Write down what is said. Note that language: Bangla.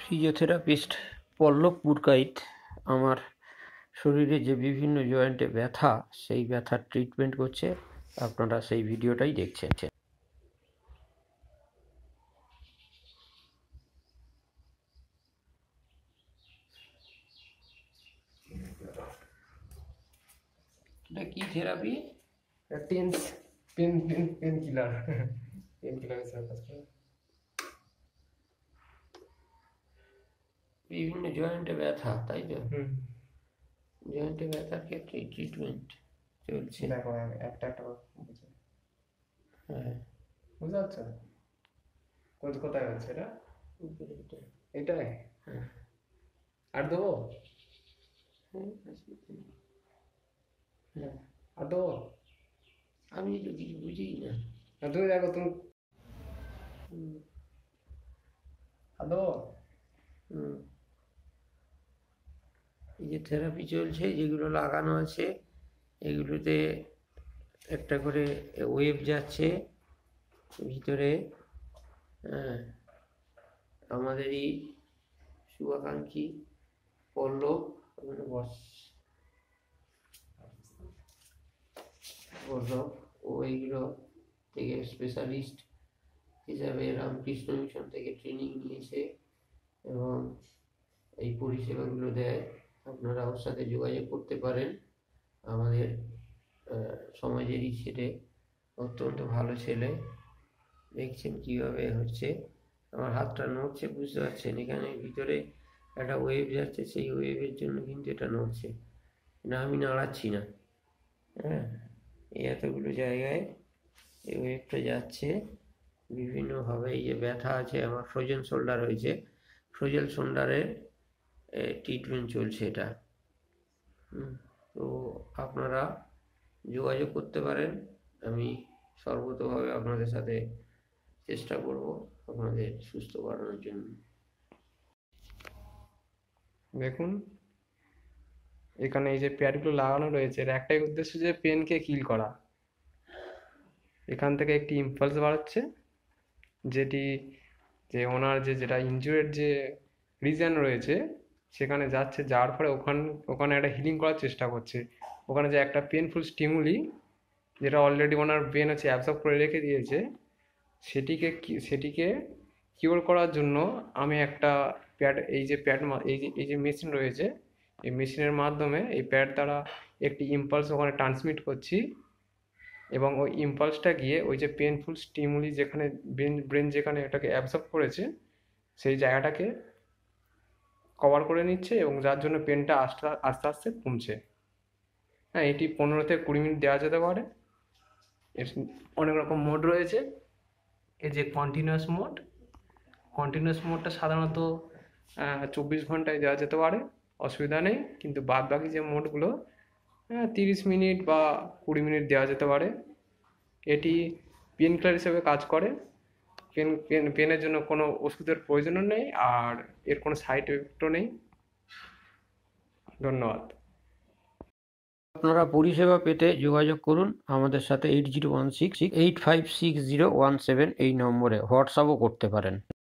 ফিজিওথেরাপিস্ট পল্লব পুরকাইত আমার শরীরে যে বিভিন্ন জয়েন্টে ব্যথা সেই ব্যথার ট্রিটমেন্ট করছে। আপনারা সেই ভিডিওটাই দেখছেন। এটা কি থেরাপি? পেন কিলার হিসেবে কাজ করে। বিভিন্ন জয়েন্টে ব্যথা, তাই তো? জয়েন্টে ব্যথার ক্ষেত্রে ট্রিটমেন্ট চলছে। দেখো একটা বুঝে, হ্যাঁ, বুঝতে পারছো কোথায় হচ্ছে এটা? এটাই। হ্যাঁ, আর দেবো? আর দেবো? আমি তো কিছু বুঝি না। তুমি দেখো, তুমি আর দেবো? এই যে থেরাপি চলছে, যেগুলো লাগানো আছে এগুলোতে একটা করে ওয়েভ যাচ্ছে ভিতরে। হ্যাঁ, আমাদেরই শুভাকাঙ্ক্ষী পল্লব ও এইগুলো থেকে স্পেশালিস্ট হিসাবে রামকৃষ্ণ মিশন থেকে ট্রেনিং নিয়েছে এবং এই পরিষেবাগুলো দেয়। আপনারা ওর সাথে যোগাযোগ করতে পারেন। আমাদের সমাজেরই ছেলে, অত্যন্ত ভালো ছেলে। দেখছেন কীভাবে হচ্ছে, আমার হাতটা নড়ছে, বুঝতে পারছেন? এখানে ভিতরে একটা ওয়েভ যাচ্ছে, সেই ওয়েভের জন্য কিন্তু এটা নড়ছে না, আমি নাড়াচ্ছি না। হ্যাঁ, এই এতগুলো জায়গায় এই ওয়েভটা যাচ্ছে বিভিন্নভাবে। এই যে ব্যথা আছে, আমার ফ্রোজেন শোল্ডার হয়েছে, ফ্রোজেন শোল্ডারের ট্রিটমেন্ট চলছে এটা। তো আপনারা যোগাযোগ করতে পারেন। আমি সর্বতোভাবে আপনাদের সাথে চেষ্টা করব আপনাদের সুস্থ করানোর জন্য। দেখুন, এখানে এই যে প্যাডগুলো লাগানো রয়েছে, এর একটাই উদ্দেশ্য যে পেনকে কিল করা। এখান থেকে একটি ইম্পালস বাড়াচ্ছে, যেটি যে ওনার যেটা ইনজুরির যে রিজন রয়েছে সেখানে যাচ্ছে, যাওয়ার ফলে ওখানে একটা হিলিং করার চেষ্টা করছে। ওখানে যে একটা পেনফুল স্টিমুলি যেটা অলরেডি ওনার ব্রেন হচ্ছে অ্যাবসর্ব করে রেখে দিয়েছে, সেটিকে কিওর করার জন্য আমি একটা প্যাড, এই যে মেশিন রয়েছে, এই মেশিনের মাধ্যমে এই প্যাড দ্বারা একটি ইম্পালস ওখানে ট্রান্সমিট করছি এবং ওই ইম্পালসটা গিয়ে ওই যে পেনফুল স্টিমুলি যেখানে ব্রেন যেখানে এটাকে অ্যাবসর্ব করেছে সেই জায়গাটাকে কভার করে নিচ্ছে এবং যার জন্য পেনটা আস্তে আস্তে কমছে। হ্যাঁ, এটি 15 থেকে 20 মিনিট দেওয়া যেতে পারে। এর অনেক রকম মোড রয়েছে। এই যে কন্টিনিউয়াস মোডটা সাধারণত 24 ঘন্টায় দেওয়া যেতে পারে, অসুবিধা নেই। কিন্তু বাদ বাকি যে মোডগুলো 30 মিনিট বা 20 মিনিট দেওয়া যেতে পারে। এটি পেন কিলার হিসেবে কাজ করে। পেনের জন্য কোনো ওষুধের প্রয়োজনও নেই, আর এর কোনো সাইড এফেক্টও নেই। ধন্যবাদ। আপনারা পরিষেবা পেতে যোগাযোগ করুন আমাদের সাথে 8016856017 এই নম্বরে। হোয়াটসঅ্যাপও করতে পারেন।